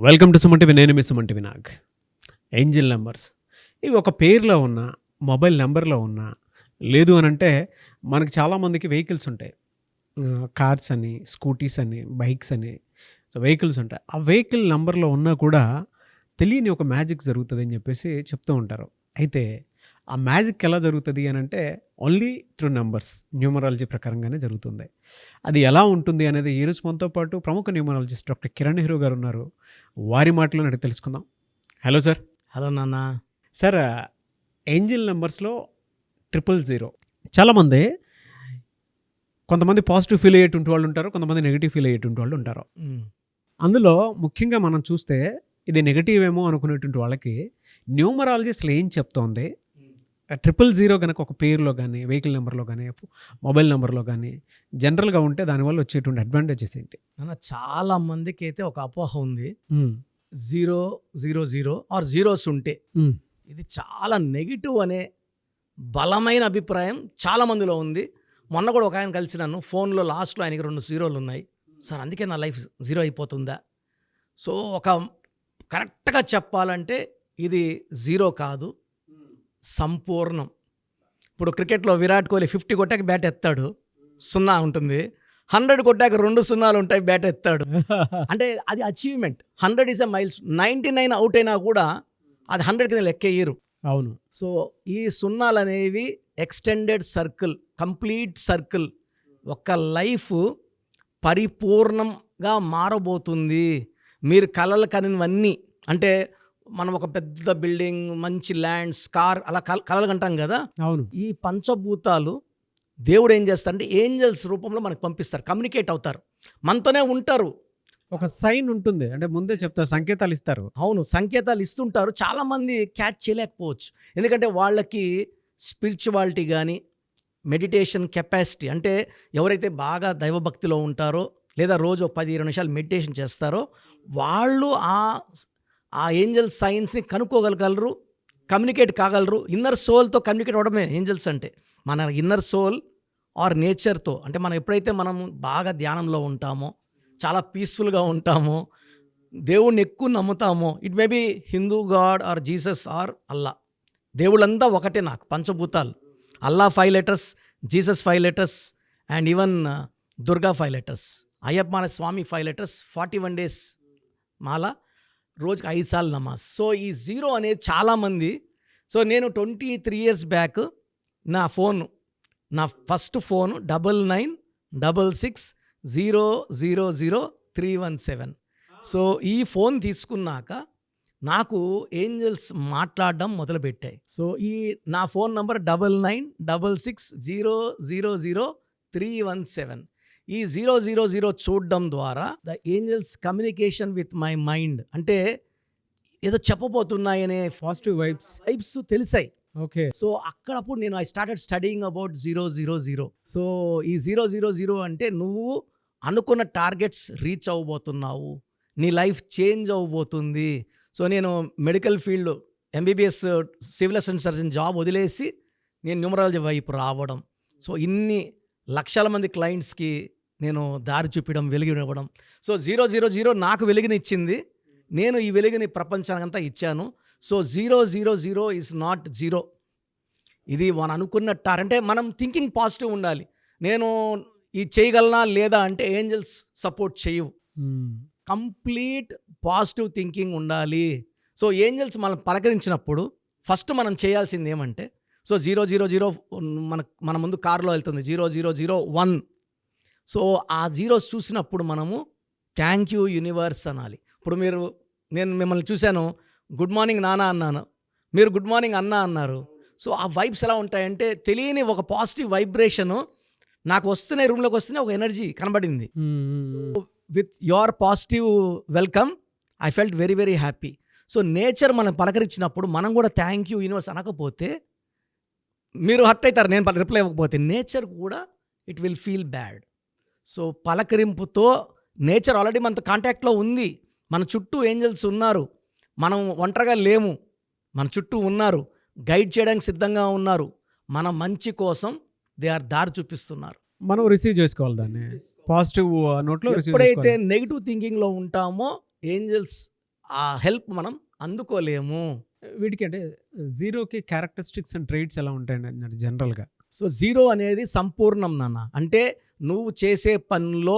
Welcome to Suman TV. నేను మీ Suman TV Nag. Angel numbers ఇవి ఒక పేరులో ఉన్న, మొబైల్ నెంబర్లో ఉన్న, లేదు అని అంటే మనకి చాలామందికి వెహికల్స్ ఉంటాయి. కార్స్ అని, స్కూటీస్ అని, బైక్స్ అని, సో వెహికల్స్ ఉంటాయి. ఆ వెహికల్ నెంబర్లో ఉన్నా కూడా తెలియని ఒక మ్యాజిక్ జరుగుతుంది అని చెప్పేసి చెప్తూ ఉంటారు. అయితే ఆ మ్యాజిక్ ఎలా జరుగుతుంది అని అంటే ఓన్లీ త్రూ నెంబర్స్, న్యూమరాలజీ ప్రకారంగానే జరుగుతుంది. అది ఎలా ఉంటుంది అనేది ఈరోజు మనతో పాటు ప్రముఖ న్యూమరాలజిస్ట్ డాక్టర్ కిరణ్ నెహ్రూ గారు ఉన్నారు. వారి మాటలో అడిగి తెలుసుకుందాం. Hello sir. హలో నాన్న. సార్, ఏంజిల్ నెంబర్స్లో 000 చాలామంది, కొంతమంది పాజిటివ్ ఫీల్ అయ్యేటువంటి వాళ్ళు ఉంటారు, కొంతమంది నెగిటివ్ ఫీల్ అయ్యేటువంటి వాళ్ళు ఉంటారు. అందులో ముఖ్యంగా మనం చూస్తే ఇది నెగిటివ్ ఏమో అనుకునేటువంటి వాళ్ళకి న్యూమరాలజీ అసలు ఏం చెప్తోంది, 000 కనుక ఒక పేరులో కానీ, వెహికల్ నెంబర్లో కానీ, మొబైల్ నెంబర్లో కానీ జనరల్గా ఉంటే దానివల్ల వచ్చేటువంటి అడ్వాంటేజెస్ ఏంటి? నాన్న, చాలా మందికి అయితే ఒక అపోహ ఉంది. 000 ఆర్ జీరోస్ ఉంటే ఇది చాలా నెగిటివ్ అనే బలమైన అభిప్రాయం చాలా మందిలో ఉంది. మొన్న కూడా ఒక ఆయన కలిసినాను, ఫోన్లో లాస్ట్లో ఆయనకి 2 జీరోలు ఉన్నాయి. సార్, అందుకే నా లైఫ్ జీరో అయిపోతుందా? సో ఒక కరెక్ట్గా చెప్పాలంటే ఇది జీరో కాదు, సంపూర్ణం. ఇప్పుడు క్రికెట్లో విరాట్ కోహ్లీ 50 కొట్టాక బ్యాట్ ఎత్తాడు, 0 ఉంటుంది. 100 కొట్టాక 2 సున్నాలు ఉంటాయి, బ్యాట్ ఎత్తాడు. అంటే అది achievement. 100 is a miles. 99 out అయినా కూడా అది 100 కింద లెక్కేయరు. అవును. సో ఈ సున్నాలు అనేవి ఎక్స్టెండెడ్ సర్కిల్, కంప్లీట్ సర్కిల్. ఒక లైఫ్ పరిపూర్ణంగా మారబోతుంది. మీరు కలలు కనివన్నీ, అంటే మనం ఒక పెద్ద బిల్డింగ్, మంచి ల్యాండ్స్, కార్, అలా కలలు కంటాం కదా. అవును. ఈ పంచభూతాలు దేవుడు ఏం చేస్తారంటే ఏంజల్స్ రూపంలో మనకు పంపిస్తారు, కమ్యూనికేట్ అవుతారు, మనతోనే ఉంటారు. ఒక సైన్ ఉంటుంది, అంటే ముందే చెప్తారు, సంకేతాలు ఇస్తారు. అవును, సంకేతాలు ఇస్తుంటారు. చాలామంది క్యాచ్ చేయలేకపోవచ్చు, ఎందుకంటే వాళ్ళకి స్పిరిచువాలిటీ కానీ, మెడిటేషన్ కెపాసిటీ, అంటే ఎవరైతే బాగా దైవభక్తిలో ఉంటారో లేదా రోజు 10-20 నిమిషాలు మెడిటేషన్ చేస్తారో వాళ్ళు ఆ ఏంజల్ సైన్స్ని కనుక్కోగలగలరు, కమ్యూనికేట్ కాగలరు. ఇన్నర్ సోల్తో కమ్యూనికేట్ అవ్వడమే ఏంజల్స్ అంటే. మన ఇన్నర్ సోల్ ఆర్ నేచర్తో, అంటే మనం ఎప్పుడైతే మనం బాగా ధ్యానంలో ఉంటామో, చాలా పీస్ఫుల్గా ఉంటామో, దేవుణ్ణి ఎక్కువ నమ్ముతామో, it may be Hindu god or Jesus or Allah, దేవుళ్ళంతా ఒకటే నాకు, పంచభూతాలు. Allah 5 letters, Jesus 5 letters, and even Durga 5 letters, Ayyappa Swami 5 letters, 41 days మాల, రోజుకి 5 సార్లు నమాజ్. సో ఈ జీరో అనేది చాలామంది. సో నేను 23 ఇయర్స్ బ్యాక్ నా ఫస్ట్ ఫోన్ 9966000317. సో ఈ ఫోన్ తీసుకున్నాక నాకు ఏంజల్స్ మాట్లాడడం మొదలుపెట్టాయి. సో ఈ నా ఫోన్ నంబర్ 9966000317. ఈ 000 చూడడం ద్వారా the angels communication with my mind, అంటే ఏదో చెప్పబోతున్నాయనే పాజిటివ్ వైబ్స్ తెలిసాయి. ఓకే. సో అక్కడప్పుడు నేను I started studying about 000. So ఈ 000 అంటే నువ్వు అనుకున్న టార్గెట్స్ రీచ్ అవ్వబోతున్నావు, నీ లైఫ్ చేంజ్ అవ్వబోతుంది. సో నేను medical field, MBBS civil assistant surgeon job వదిలేసి నేను న్యూమరాలజీ వైపు రావడం, సో ఇన్ని లక్షల మంది క్లయింట్స్కి నేను దారి చూపించడం, వెలుగునివ్వడం. సో 000 నాకు వెలుగునిచ్చింది, నేను ఈ వెలుగుని ప్రపంచానికంతా ఇచ్చాను. So 000 is not zero. ఇది మనం అనుకున్న అంటే మనం థింకింగ్ పాజిటివ్ ఉండాలి. నేను ఇది చేయగలనా లేదా అంటే ఏంజల్స్ సపోర్ట్ చేయవు. కంప్లీట్ పాజిటివ్ థింకింగ్ ఉండాలి. సో ఏంజల్స్ మనం పలకరించినప్పుడు ఫస్ట్ మనం చేయాల్సింది ఏమంటే, సో 000 మన ముందు కారులో వెళ్తుంది, 0001. సో ఆ జీరోస్ చూసినప్పుడు మనము థ్యాంక్ యూ యూనివర్స్ అనాలి. ఇప్పుడు నేను మిమ్మల్ని చూశాను, గుడ్ మార్నింగ్ నాన్న అన్నాను, మీరు గుడ్ మార్నింగ్ అన్న అన్నారు. సో ఆ వైబ్స్ ఎలా ఉంటాయంటే తెలియని ఒక పాజిటివ్ వైబ్రేషను నాకు వస్తున్నాయి, రూమ్లోకి వస్తూనే ఒక ఎనర్జీ కనబడింది. With your positive welcome I felt very very happy. So nature మనం పలకరించినప్పుడు మనం కూడా థ్యాంక్ యూ యూనివర్స్ అనకపోతే మీరు హర్ట్ అవుతారు, నేను రిప్లై ఇవ్వకపోతే. నేచర్ కూడా it will feel bad. So పలకరింపుతో నేచర్ ఆల్రెడీ మనతో కాంటాక్ట్లో ఉంది, మన చుట్టూ ఏంజల్స్ ఉన్నారు, మనం ఒంటరిగా లేము, మన చుట్టూ ఉన్నారు, గైడ్ చేయడానికి సిద్ధంగా ఉన్నారు, మన మంచి కోసం దే ఆర్ దారి చూపిస్తున్నారు. మనం రిసీవ్ చేసుకోవాలి దాన్ని పాజిటివ్ నోట్లో. ఎప్పుడైతే నెగిటివ్ థింకింగ్లో ఉంటామో ఏంజల్స్ ఆ హెల్ప్ మనం అందుకోలేము. వీటికి అంటే జీరోకి క్యారెక్టరిస్టిక్స్ అండ్ ట్రేట్స్ ఎలా ఉంటాయండి అన్నారు జనరల్గా? సో జీరో అనేది సంపూర్ణం నాన్న. అంటే నువ్వు చేసే పనిలో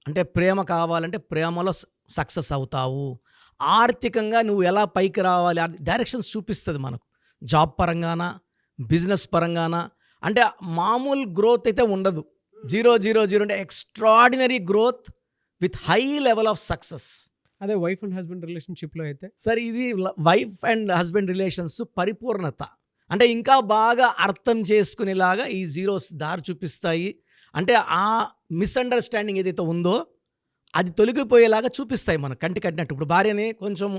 అంటే ప్రేమ కావాలంటే ప్రేమలో సక్సెస్ అవుతావు. ఆర్థికంగా నువ్వు ఎలా పైకి రావాలి డైరెక్షన్స్ చూపిస్తుంది మనకు. జాబ్ పరంగాన, బిజినెస్ పరంగాన. అంటే మామూలు గ్రోత్ అయితే ఉండదు. 000 అంటే extraordinary growth with high level of success. అదే వైఫ్ అండ్ హస్బెండ్ రిలేషన్షిప్లో అయితే సరే, ఇది వైఫ్ అండ్ హస్బెండ్ రిలేషన్స్ పరిపూర్ణత. అంటే ఇంకా బాగా అర్థం చేసుకునేలాగా ఈ జీరోస్ దారి చూపిస్తాయి. అంటే ఆ మిస్అండర్స్టాండింగ్ ఏదైతే ఉందో అది తొలగిపోయేలాగా చూపిస్తాయి మనకు కంటి కట్టినట్టు. ఇప్పుడు భార్యని కొంచెం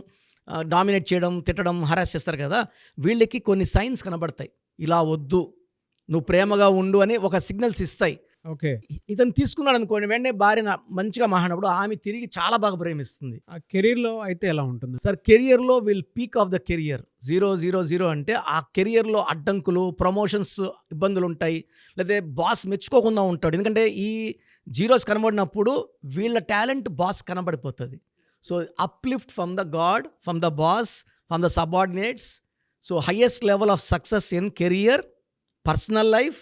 డామినేట్ చేయడం, తిట్టడం, హరాస్ చేస్తారు కదా, వీళ్ళకి కొన్ని సైన్స్ కనబడతాయి. ఇలా వద్దు, నువ్వు ప్రేమగా ఉండు అని ఒక సిగ్నల్స్ ఇస్తాయి. ఓకే. ఇతను తీసుకున్నాడు అనుకోండి, వెంటనే భార్యను మంచిగా మాట్లాడినప్పుడు ఆమె తిరిగి చాలా బాగా ప్రేమిస్తుంది. ఆ కెరీర్లో అయితే ఎలా ఉంటుంది? సార్, కెరియర్లో will peak of the career 000 అంటే ఆ కెరియర్లో అడ్డంకులు, ప్రమోషన్స్ ఇబ్బందులు ఉంటాయి. లేకపోతే బాస్ మెచ్చుకోకుండా ఉంటాడు. ఎందుకంటే ఈ జీరోస్ కనబడినప్పుడు వీళ్ళ టాలెంట్ బాస్ కనబడిపోతుంది. So uplift from the god, from the boss, from the subordinates. So highest level of success in career, personal life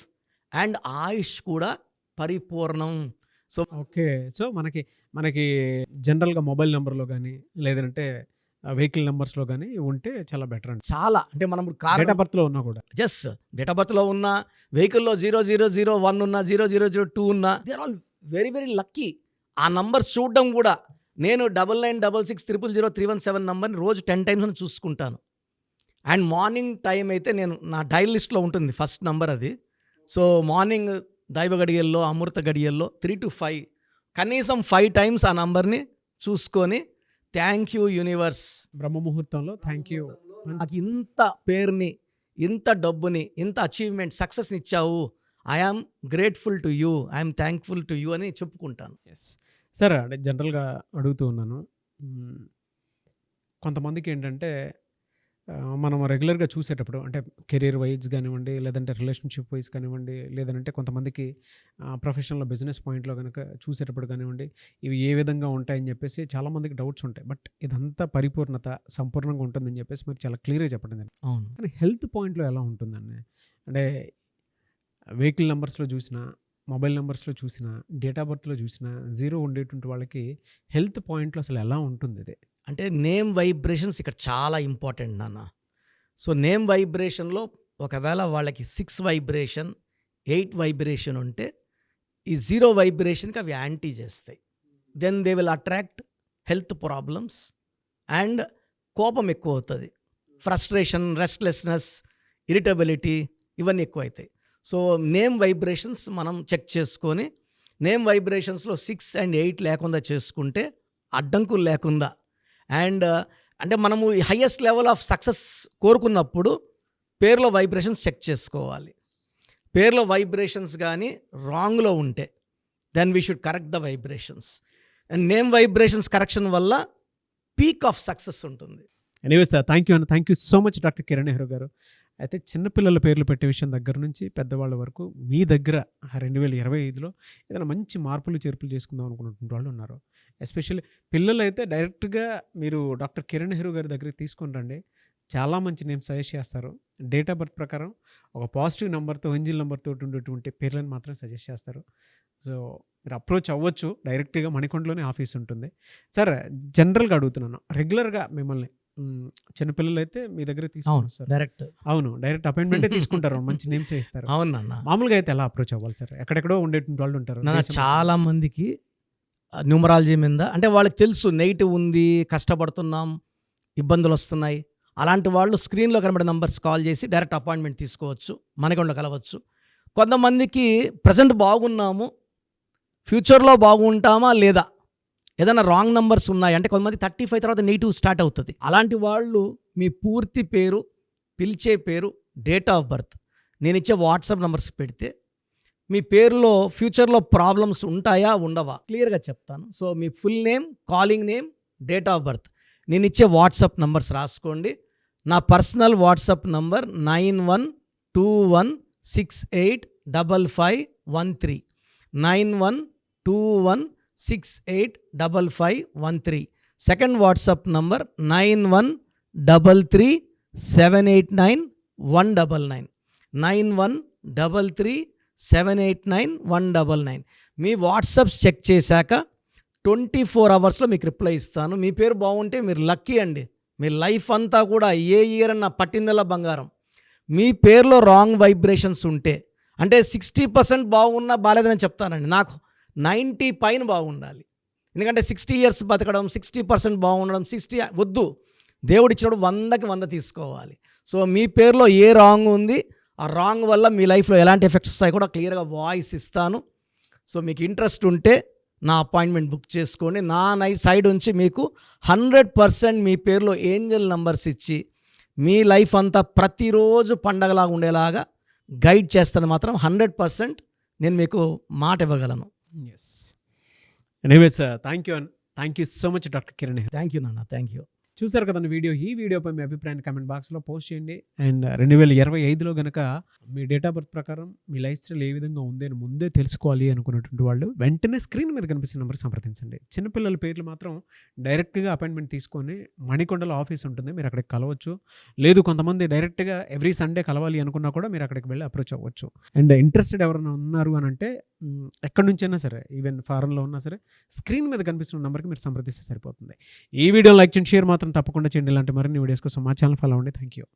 and ఆయుష్ కూడా పరిపూర్ణం. So okay. సో మనకి జనరల్గా మొబైల్ నెంబర్లో కానీ లేదంటే వెహికల్ నెంబర్స్లో కానీ ఉంటే చాలా బెటర్ అండి. చాలా అంటే మనం డేట్ ఆఫ్ బర్త్లో ఉన్నా కూడా జస్ట్ డేట్ ఆఫ్ బర్త్లో ఉన్న వెహికల్లో 0001 ఉన్న 0002 ఉన్న they are all very very lucky. ఆ నంబర్స్ చూడడం కూడా నేను 9966000317 నంబర్ని రోజు 10 times చూసుకుంటాను. అండ్ మార్నింగ్ టైం అయితే నేను నా డైల్ లిస్ట్లో ఉంటుంది ఫస్ట్ నంబర్ అది. సో మార్నింగ్ దైవ గడియల్లో, అమృత గడియల్లో 3 to 5 కనీసం 5 times ఆ నంబర్ని చూసుకొని థ్యాంక్ యూ యూనివర్స్, బ్రహ్మ ముహూర్తంలో థ్యాంక్ యూ, నాకు ఇంత పేరుని, ఇంత డబ్బుని, ఇంత అచీవ్మెంట్, సక్సెస్ని ఇచ్చావు, I am grateful to you, I'm thankful to you అని చెప్పుకుంటాను. Yes sir. అంటే జనరల్గా అడుగుతూ ఉన్నాను, కొంతమందికి ఏంటంటే మనం రెగ్యులర్గా చూసేటప్పుడు అంటే కెరీర్ వైజ్ కానివ్వండి, లేదంటే రిలేషన్షిప్ వైజ్ కానివ్వండి, లేదంటే కొంతమందికి ప్రొఫెషనల్ బిజినెస్ పాయింట్లో కనుక చూసేటప్పుడు కానివ్వండి, ఇవి ఏ విధంగా ఉంటాయని చెప్పేసి చాలామందికి డౌట్స్ ఉంటాయి. బట్ ఇదంతా పరిపూర్ణత సంపూర్ణంగా ఉంటుందని చెప్పేసి మీరు చాలా క్లియర్గా చెప్పండి. అవును. కానీ హెల్త్ పాయింట్లో ఎలా ఉంటుందండి? అంటే వెహికల్ నెంబర్స్లో చూసినా, మొబైల్ నెంబర్స్లో చూసినా, డేట్ ఆఫ్ బర్త్లో చూసినా జీరో ఉండేటువంటి వాళ్ళకి హెల్త్ పాయింట్లో అసలు ఎలా ఉంటుంది ఇది? అంటే నేమ్ వైబ్రేషన్స్ ఇక్కడ చాలా ఇంపార్టెంట్ నాన్న. సో నేమ్ వైబ్రేషన్లో ఒకవేళ వాళ్ళకి 6 వైబ్రేషన్, 8 వైబ్రేషన్ ఉంటే ఈ 0 వైబ్రేషన్కి అవి యాంటీ చేస్తాయి. Then they will attract health problems and కోపం ఎక్కువ అవుతుంది. ఫ్రస్ట్రేషన్, రెస్ట్లెస్నెస్, ఇరిటబిలిటీ ఇవన్నీ ఎక్కువ అవుతాయి. సో నేమ్ వైబ్రేషన్స్ మనం చెక్ చేసుకొని నేమ్ వైబ్రేషన్స్లో 6 and 8 లేకుండా చేసుకుంటే అడ్డంకులు లేకుండా అండ్ అంటే మనము హైయెస్ట్ లెవెల్ ఆఫ్ సక్సెస్ కోరుకున్నప్పుడు పేర్లో వైబ్రేషన్స్ చెక్ చేసుకోవాలి. పేర్లో వైబ్రేషన్స్ కానీ రాంగ్లో ఉంటే then we should correct the vibrations. And name vibrations correction వల్ల పీక్ ఆఫ్ సక్సెస్ ఉంటుంది. Anyway sir, thank you thank you so much doctor Kiran Nehru గారు. అయితే చిన్నపిల్లల పేర్లు పెట్టే విషయం దగ్గర నుంచి పెద్దవాళ్ళ వరకు మీ దగ్గర 2025లో ఏదైనా మంచి మార్పులు చేర్పులు చేసుకుందాం అనుకున్నటువంటి వాళ్ళు ఉన్నారు. ఎస్పెషల్లీ పిల్లలు అయితే డైరెక్ట్గా మీరు డాక్టర్ కిరణ్ నెహ్రూ గారి దగ్గరికి తీసుకొని రండి. చాలా మంచి నేమ్స్ సజెస్ట్ చేస్తారు. డేట్ ఆఫ్ బర్త్ ప్రకారం ఒక పాజిటివ్ నెంబర్తో, ఎంజిల్ నెంబర్తో ఉండేటువంటి పేర్లను మాత్రం సజెస్ట్ చేస్తారు. సో మీరు అప్రోచ్ అవ్వచ్చు. డైరెక్ట్గా మణికొండలోనే ఆఫీస్ ఉంటుంది. సార్, జనరల్గా అడుగుతున్నాను, రెగ్యులర్గా మిమ్మల్ని చిన్నపిల్లలు అయితే మీ దగ్గర తీసుకుంటారు సార్? డైరెక్ట్ అపాయింట్మెంటే తీసుకుంటారు, మంచి నేమ్స్ ఇస్తారు. అవునన్నా. మామూలుగా అయితే ఎలా అప్రోచ్ అవ్వాలి సార్? ఎక్కడెక్కడో ఉండేటువంటి వాళ్ళు ఉంటారు. చాలా మందికి న్యూమరాలజీ మీద అంటే వాళ్ళకి తెలుసు నెగిటివ్ ఉంది, కష్టపడుతున్నాం, ఇబ్బందులు వస్తున్నాయి. అలాంటి వాళ్ళు స్క్రీన్లో కనబడే నంబర్స్ కాల్ చేసి డైరెక్ట్ అపాయింట్మెంట్ తీసుకోవచ్చు, మనకొండ కలవచ్చు. కొంతమందికి ప్రజెంట్ బాగున్నాము, ఫ్యూచర్లో బాగుంటామా లేదా, ఏదైనా రాంగ్ నంబర్స్ ఉన్నాయి అంటే కొంతమంది 35 తర్వాత నెగిటివ్ స్టార్ట్ అవుతుంది. అలాంటి వాళ్ళు మీ పూర్తి పేరు, పిలిచే పేరు, డేట్ ఆఫ్ బర్త్, నేను ఇచ్చే వాట్సాప్ నంబర్స్ పెడితే మీ పేరులో ఫ్యూచర్లో ప్రాబ్లమ్స్ ఉంటాయా ఉండవా క్లియర్గా చెప్తాను. So me full name, calling name, date of birth, నేను ఇచ్చే వాట్సాప్ నంబర్స్ రాసుకోండి. నా personal WhatsApp number 9121685513 9121685513. Second WhatsApp number 9133789199 9133789199. మీ వాట్సాప్స్ చెక్ చేశాక 24 అవర్స్లో మీకు రిప్లై ఇస్తాను. మీ పేరు బాగుంటే మీరు లక్కీ అండి. మీ లైఫ్ అంతా కూడా ఏ ఇయర్ అన్న పట్టిందల్లా బంగారం. మీ పేరులో రాంగ్ వైబ్రేషన్స్ ఉంటే, అంటే 60% బాగున్నా బాగాలేదని చెప్తానండి. నాకు 90 పైన బాగుండాలి. ఎందుకంటే 60 ఇయర్స్ బతకడం, 60% బాగుండడం, 60 వద్దు. దేవుడు ఇచ్చినప్పుడు 100కి 100 తీసుకోవాలి. సో మీ పేరులో ఏ రాంగ్ ఉంది, ఆ రాంగ్ వల్ల మీ లైఫ్లో ఎలాంటి ఎఫెక్ట్స్ వస్తాయి కూడా క్లియర్గా వాయిస్ ఇస్తాను. సో మీకు ఇంట్రెస్ట్ ఉంటే నా అపాయింట్మెంట్ బుక్ చేసుకోండి. నా సైడ్ నుంచి మీకు 100% మీ పేరులో ఏంజల్ నంబర్స్ ఇచ్చి మీ లైఫ్ అంతా ప్రతిరోజు పండగలాగా ఉండేలాగా గైడ్ చేస్తాను. మాత్రం 100% నేను మీకు మాట ఇవ్వగలను. Yes. Anyways thank you so much doctor Kiran. Thank you నాన్న, థ్యాంక్ యూ. చూసారు కదండి వీడియో. ఈ వీడియోపై మీ అభిప్రాయాన్ని కామెంట్ బాక్స్లో పోస్ట్ చేయండి. అండ్ 2025లో కనుక మీ డేట్ ఆఫ్ బర్త్ ప్రకారం మీ లైఫ్ స్టైల్ ఏ విధంగా ఉంది అని ముందే తెలుసుకోవాలి అనుకున్నటువంటి వాళ్ళు వెంటనే స్క్రీన్ మీద కనిపిస్తున్న నెంబర్ సంప్రదించండి. చిన్నపిల్లల పేర్లు మాత్రం డైరెక్ట్గా అపాయింట్మెంట్ తీసుకొని మణికొండలో ఆఫీస్ ఉంటుంది, మీరు అక్కడికి కలవచ్చు. లేదు కొంతమంది డైరెక్ట్గా ఎవ్రీ సండే కలవాలి అనుకున్నా కూడా మీరు అక్కడికి వెళ్ళి అప్రోచ్ అవ్వచ్చు. అండ్ ఇంట్రెస్టెడ్ ఎవరైనా ఉన్నారు అని అంటే ఎక్కడి నుంచైనా సరే, ఈవెన్ ఫారెన్లో ఉన్నా సరే, స్క్రీన్ మీద కనిపిస్తున్న నెంబర్కి మీరు సంప్రదిస్తే సరిపోతుంది. ఈ వీడియో లైక్ చేయండి, షేర్ మాత్రం తప్పకుండా చేయండి. ఇలాంటి మరిన్ని వీడియోస్ కోసం మా ఛానల్ ఫాలో అవ్వండి. Thank you.